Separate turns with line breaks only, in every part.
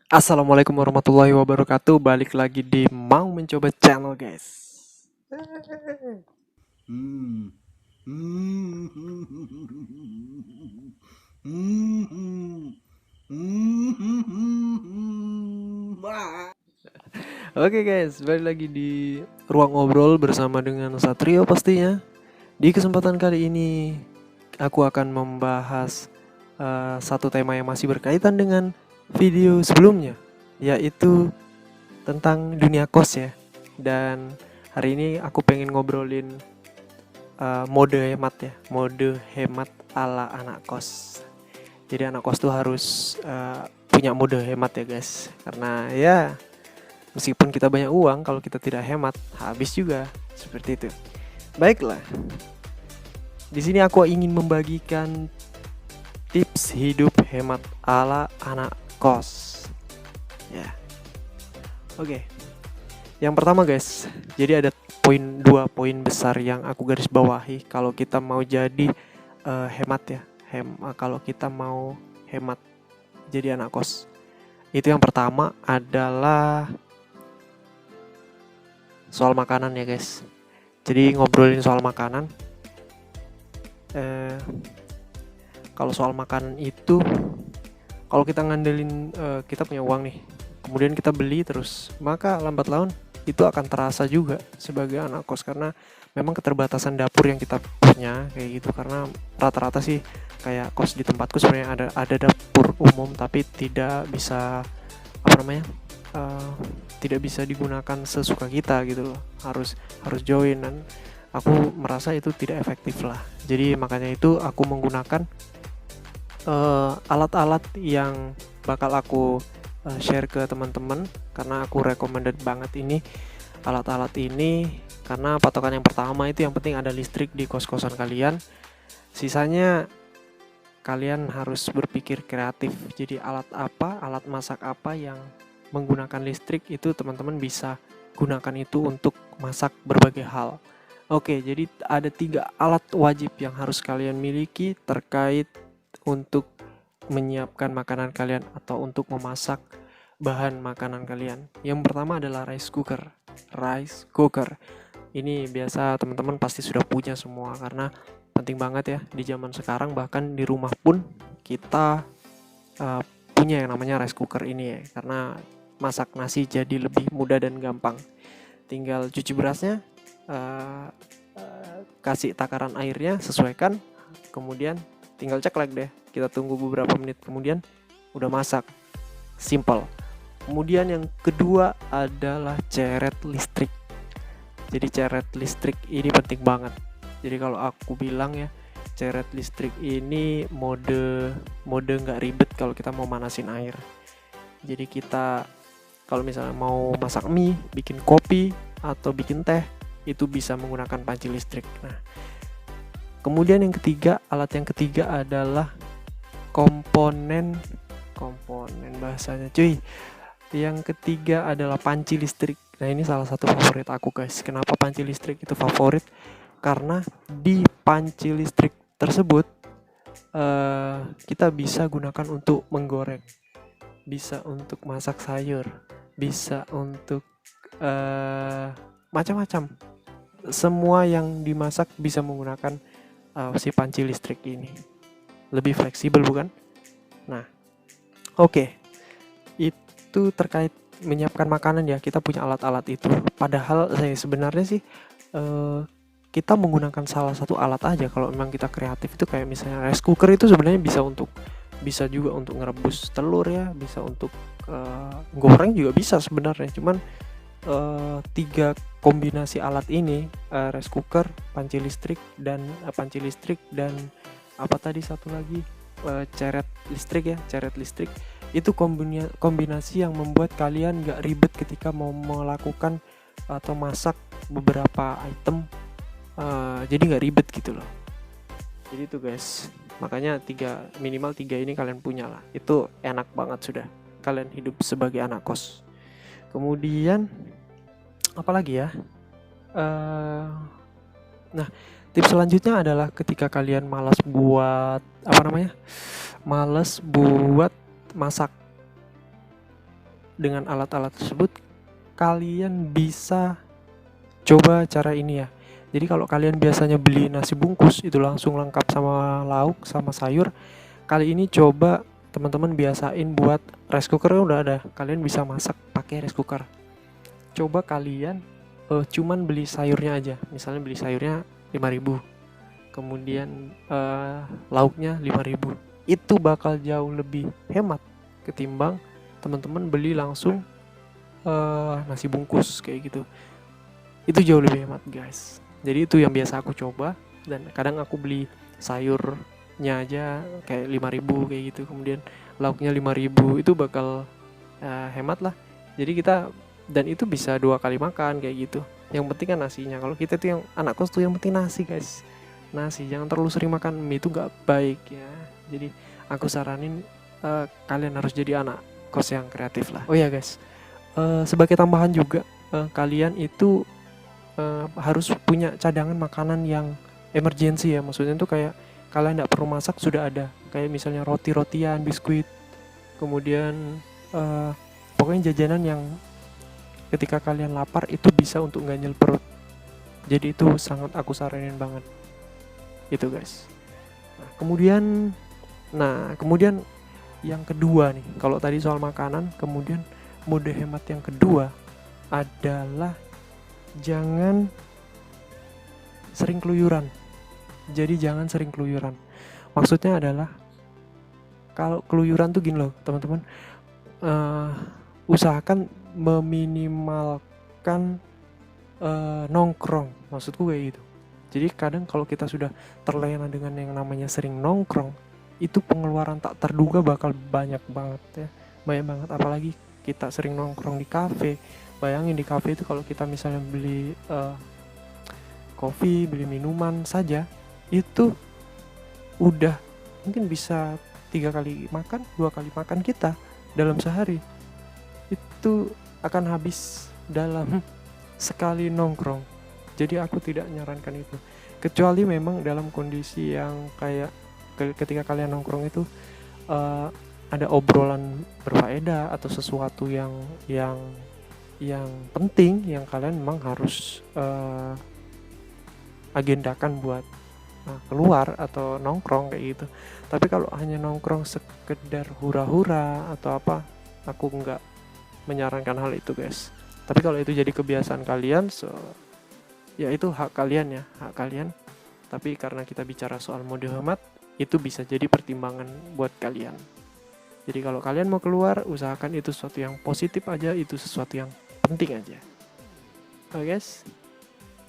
Assalamualaikum warahmatullahi wabarakatuh. Balik lagi di Mau Mencoba Channel, guys.
Hmm. Hmm.
Oke, guys, balik lagi di ruang ngobrol bersama dengan Satrio pastinya. Di kesempatan kali ini aku akan membahas satu tema yang masih berkaitan dengan video sebelumnya, yaitu tentang dunia kos ya. Dan hari ini aku pengen ngobrolin mode hemat ya, mode hemat ala anak kos. Jadi anak kos tuh harus punya mode hemat ya guys, karena ya meskipun kita banyak uang, kalau kita tidak hemat habis juga, seperti itu. Baiklah, di sini aku ingin membagikan tips hidup hemat ala anak kos. Ya, oke. Yang pertama guys, jadi ada dua poin besar yang aku garis bawahi kalau kita mau jadi hemat ya. Kalau kita mau hemat jadi anak kos. Itu yang pertama adalah soal makanan ya guys. Jadi ngobrolin soal makanan. Kalau soal makanan itu, kalau kita ngandelin kita punya uang nih, kemudian kita beli terus, maka lambat laun itu akan terasa juga sebagai anak kos karena memang keterbatasan dapur yang kita punya kayak gitu. Karena rata-rata sih kayak kos di tempatku sebenarnya ada dapur umum tapi tidak bisa apa namanya tidak bisa digunakan sesuka kita gitu loh, harus join, dan aku merasa itu tidak efektif lah. Jadi makanya itu aku menggunakan alat-alat yang bakal aku share ke teman-teman karena aku recommended banget ini alat-alat ini. Karena patokan yang pertama itu yang penting ada listrik di kos-kosan kalian, sisanya kalian harus berpikir kreatif. Jadi alat masak apa yang menggunakan listrik itu teman-teman bisa gunakan itu untuk masak berbagai hal. Oke, jadi ada 3 alat wajib yang harus kalian miliki terkait untuk menyiapkan makanan kalian atau untuk memasak bahan makanan kalian. Yang pertama adalah rice cooker. Rice cooker ini biasa teman-teman pasti sudah punya semua karena penting banget ya di zaman sekarang. Bahkan di rumah pun kita punya yang namanya rice cooker ini ya, karena masak nasi jadi lebih mudah dan gampang. Tinggal cuci berasnya, kasih takaran airnya, sesuaikan, kemudian tinggal ceklek deh. Kita tunggu beberapa menit kemudian udah masak. Simple. Kemudian yang kedua adalah ceret listrik. Jadi ceret listrik ini penting banget. Jadi kalau aku bilang ya, ceret listrik ini mode nggak ribet kalau kita mau manasin air. Jadi kita kalau misalnya mau masak mie, bikin kopi atau bikin teh, itu bisa menggunakan panci listrik. Nah, kemudian yang ketiga, alat yang ketiga adalah komponen bahasanya cuy. Yang ketiga adalah panci listrik. Nah, ini salah satu favorit aku guys. Kenapa panci listrik itu favorit? Karena di panci listrik tersebut kita bisa gunakan untuk menggoreng, bisa untuk masak sayur, bisa untuk macam-macam. Semua yang dimasak bisa menggunakan si panci listrik ini. Lebih fleksibel bukan? Nah, oke. Itu terkait menyiapkan makanan ya, kita punya alat-alat itu. Padahal saya sebenarnya sih kita menggunakan salah satu alat aja kalau memang kita kreatif. Itu kayak misalnya rice cooker itu sebenarnya bisa juga untuk ngerebus telur ya, bisa untuk goreng juga bisa sebenarnya. Cuman 3 kombinasi alat ini, rice cooker, panci listrik dan apa tadi satu lagi, ceret listrik itu kombinasi yang membuat kalian gak ribet ketika mau melakukan atau masak beberapa item. Jadi gak ribet gitu loh. Jadi itu guys, makanya minimal 3 ini kalian punya lah. Itu enak banget sudah kalian hidup sebagai anak kos. Kemudian apalagi ya, nah tips selanjutnya adalah ketika kalian malas buat masak, dengan alat-alat tersebut, kalian bisa coba cara ini ya. Jadi kalau kalian biasanya beli nasi bungkus itu langsung lengkap sama lauk sama sayur, kali ini coba teman-teman biasain buat rice cooker udah ada. Kalian bisa masak pakai rice cooker. Coba kalian cuman beli sayurnya aja. Misalnya beli sayurnya 5.000. Kemudian lauknya 5.000. Itu bakal jauh lebih hemat ketimbang teman-teman beli langsung nasi bungkus kayak gitu. Itu jauh lebih hemat guys. Jadi itu yang biasa aku coba, dan kadang aku beli sayurnya aja kayak 5.000 kayak gitu, kemudian lauknya 5.000, itu bakal hemat lah. Jadi kita, dan itu bisa 2 kali makan kayak gitu. Yang penting kan nasinya. Kalau kita tuh yang anak kos tuh yang penting nasi guys, nasi, jangan terlalu sering makan mie, itu gak baik ya. Jadi aku saranin kalian harus jadi anak kos yang kreatif lah. Oh ya guys, sebagai tambahan juga, kalian itu harus punya cadangan makanan yang emergency ya. Maksudnya tuh kayak kalian tidak perlu masak sudah ada, kayak misalnya roti-rotian, biskuit, kemudian pokoknya jajanan yang ketika kalian lapar itu bisa untuk ganjel perut. Jadi itu sangat aku saranin banget itu guys. Kemudian yang kedua nih, kalau tadi soal makanan, kemudian mode hemat yang kedua adalah jangan sering keluyuran. Jadi jangan sering keluyuran. Maksudnya adalah kalau keluyuran tuh gini loh teman-teman, usahakan meminimalkan nongkrong. Maksudku kayak gitu. Jadi kadang kalau kita sudah terlena dengan yang namanya sering nongkrong, itu pengeluaran tak terduga bakal banyak banget ya. Banyak banget, apalagi kita sering nongkrong di kafe. Bayangin di kafe itu kalau kita misalnya beli kopi, beli minuman saja, itu udah mungkin bisa 3 kali makan, 2 kali makan kita dalam sehari. Itu akan habis dalam sekali nongkrong. Jadi aku tidak menyarankan itu. Kecuali memang dalam kondisi yang kayak ketika kalian nongkrong itu ada obrolan berfaedah atau sesuatu yang penting yang kalian memang harus agendakan buat keluar atau nongkrong kayak gitu. Tapi kalau hanya nongkrong sekedar hura-hura atau apa, aku nggak menyarankan hal itu guys. Tapi kalau itu jadi kebiasaan kalian, ya itu hak kalian ya, hak kalian. Tapi karena kita bicara soal mode hemat, itu bisa jadi pertimbangan buat kalian. Jadi kalau kalian mau keluar, usahakan itu sesuatu yang positif aja, itu sesuatu yang penting aja. Oke guys.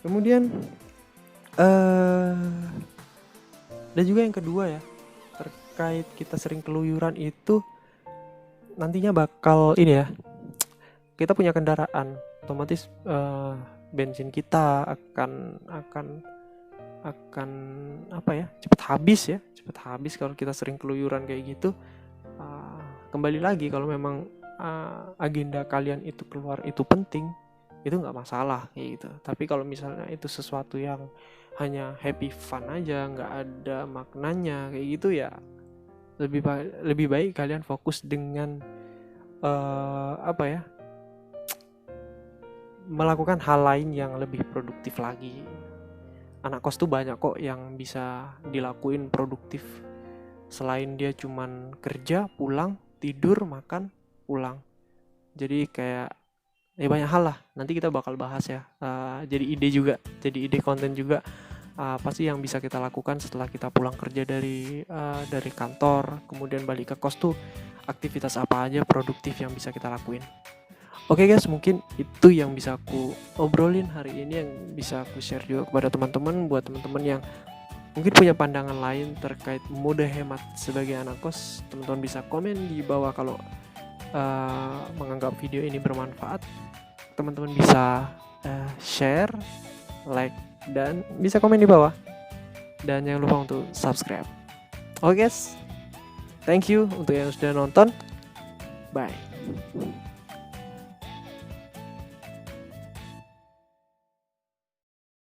Kemudian dan juga yang kedua ya, terkait kita sering keluyuran itu nantinya bakal ini ya, kita punya kendaraan, otomatis bensin kita akan apa ya, cepat habis kalau kita sering keluyuran kayak gitu. Kembali lagi kalau memang agenda kalian itu keluar itu penting, itu nggak masalah kayak gitu. Tapi kalau misalnya itu sesuatu yang hanya happy fun aja, nggak ada maknanya kayak gitu ya, lebih baik kalian fokus dengan apa ya, melakukan hal lain yang lebih produktif lagi. Anak kos tuh banyak kok yang bisa dilakuin produktif selain dia cuman kerja, pulang, tidur, makan, pulang. Jadi kayak banyak hal lah, nanti kita bakal bahas ya. Jadi ide konten juga, apa sih yang bisa kita lakukan setelah kita pulang kerja dari kantor, kemudian balik ke kos tuh aktivitas apa aja produktif yang bisa kita lakuin. Oke guys, mungkin itu yang bisa aku obrolin hari ini, yang bisa aku share juga kepada teman-teman. Buat teman-teman yang mungkin punya pandangan lain terkait mode hemat sebagai anak kos, teman-teman bisa komen di bawah kalau menganggap video ini bermanfaat. Teman-teman bisa share, like, dan bisa komen di bawah. Dan jangan lupa untuk subscribe. Oke guys, thank you untuk yang sudah nonton. Bye.